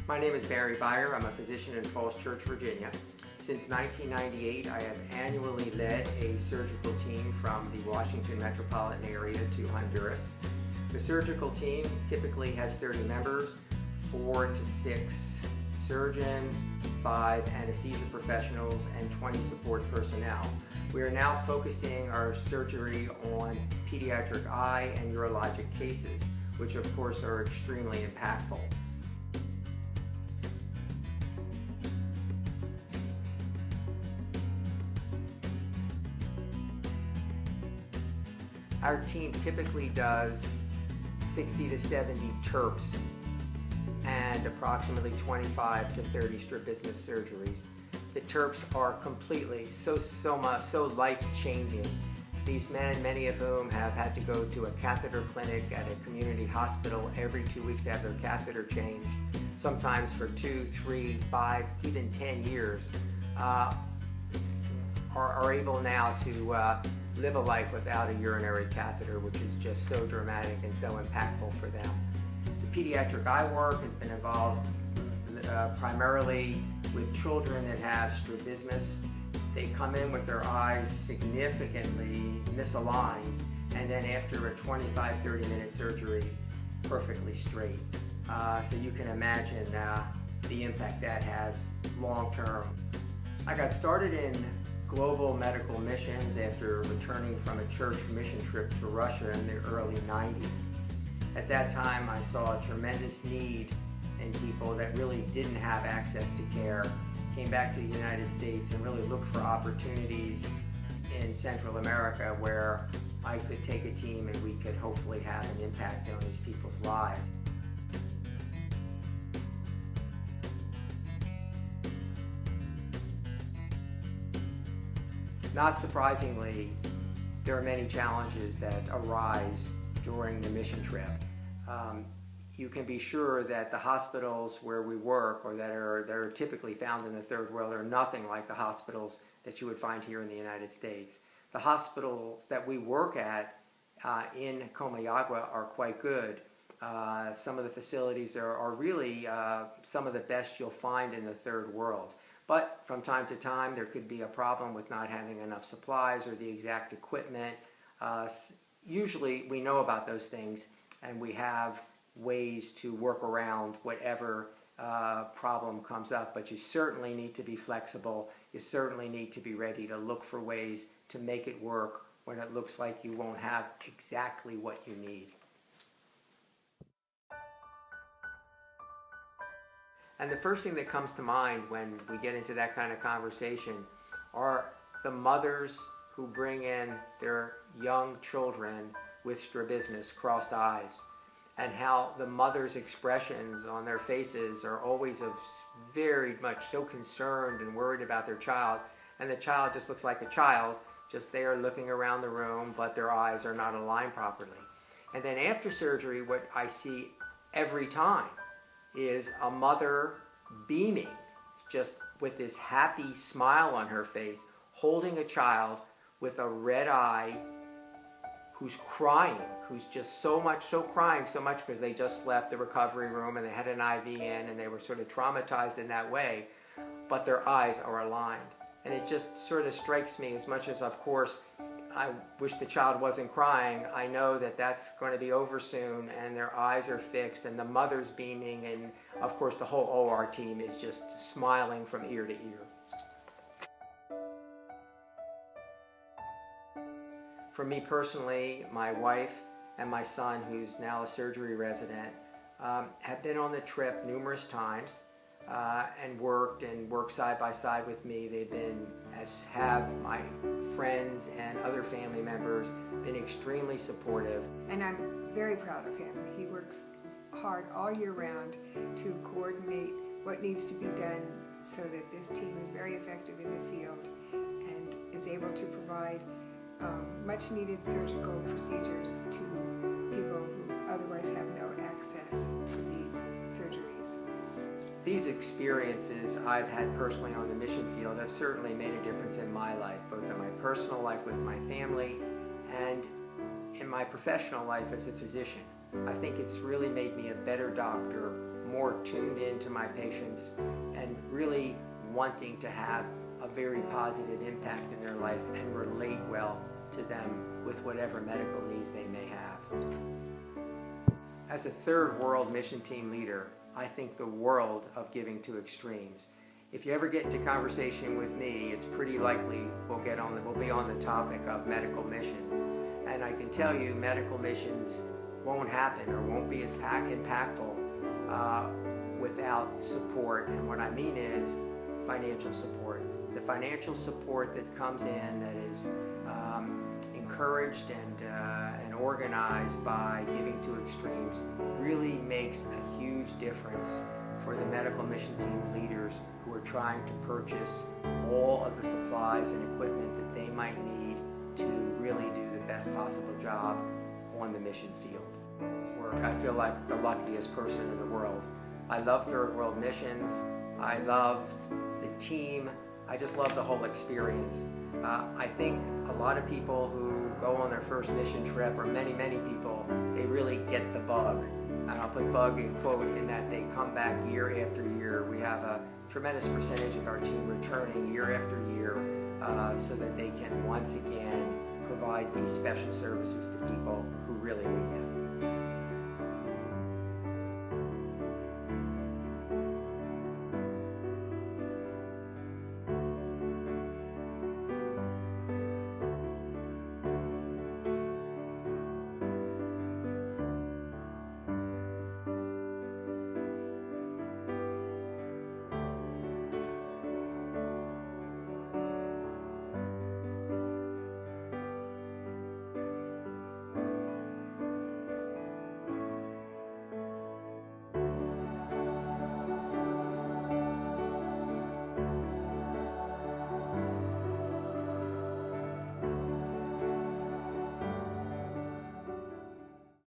My name is Barry Byer. I'm a physician in Falls Church, Virginia. Since 1998, I have annually led a surgical team from the Washington metropolitan area to Honduras. The surgical team typically has 30 members, 4 to 6 surgeons, 5 anesthesia professionals, and 20 support personnel. We are now focusing our surgery on pediatric eye and urologic cases, which of course are extremely impactful. Our team typically does 60 to 70 TURPs and approximately 25 to 30 strabismus surgeries. The TURPs are completely so life-changing. These men, many of whom have had to go to a catheter clinic at a community hospital every 2 weeks to have their catheter changed, sometimes for 2, 3, 5, even 10 years, are able now to live a life without a urinary catheter, which is just so dramatic and so impactful for them. The pediatric eye work has been involved primarily with children that have strabismus. They come in with their eyes significantly misaligned, and then after a 25-30 minute surgery, perfectly straight. So you can imagine the impact that has long term. I got started in global medical missions after returning from a church mission trip to Russia in the early 90s. At that time, I saw a tremendous need in people that really didn't have access to care, came back to the United States and really looked for opportunities in Central America where I could take a team and we could hopefully have an impact on these people's lives. Not surprisingly, there are many challenges that arise during the mission trip. You can be sure that the hospitals where we work or that are typically found in the third world are nothing like the hospitals that you would find here in the United States. The hospitals that we work at in Comayagua are quite good. Some of the facilities are really some of the best you'll find in the third world. But from time to time, there could be a problem with not having enough supplies or the exact equipment. Usually, we know about those things, and we have ways to work around whatever problem comes up. But you certainly need to be flexible. You certainly need to be ready to look for ways to make it work when it looks like you won't have exactly what you need. And the first thing that comes to mind when we get into that kind of conversation are the mothers who bring in their young children with strabismus, crossed eyes, and how the mothers' expressions on their faces are always very much so concerned and worried about their child, and the child just looks like a child, just they are looking around the room, but their eyes are not aligned properly. And then after surgery, what I see every time is a mother beaming, just with this happy smile on her face, holding a child with a red eye who's crying, who's just crying so much because they just left the recovery room and they had an IV in and they were sort of traumatized in that way, but their eyes are aligned. And it just sort of strikes me, as much as of course I wish the child wasn't crying, I know that that's going to be over soon and their eyes are fixed and the mother's beaming, and of course the whole OR team is just smiling from ear to ear. For me personally, my wife and my son, who's now a surgery resident, have been on the trip numerous times and worked side by side with me. They've been, as have my friends and other family members, been extremely supportive. And I'm very proud of him. He works hard all year round to coordinate what needs to be done so that this team is very effective in the field and is able to provide much needed surgical procedures to people who otherwise have no access to these surgeries. These experiences I've had personally on the mission field have certainly made a difference in my life, both in my personal life with my family and in my professional life as a physician. I think it's really made me a better doctor, more tuned into my patients and really wanting to have a very positive impact in their life and relate well to them with whatever medical needs they may have. As a third world mission team leader, I think the world of giving to extremes. If you ever get into conversation with me, it's pretty likely we'll be on the topic of medical missions. And I can tell you medical missions won't happen or won't be as impactful without support. And what I mean is financial support. The financial support that comes in that is encouraged and organized by Giving to Extremes really makes a huge difference for the medical mission team leaders who are trying to purchase all of the supplies and equipment that they might need to really do the best possible job on the mission field. I feel like the luckiest person in the world. I love third world missions. I love the team. I just love the whole experience. I think a lot of people who go on their first mission trip, or many people, they really get the bug. And I'll put bug in quote in that they come back year after year. We have a tremendous percentage of our team returning year after year so that they can once again provide these special services to people who really need them.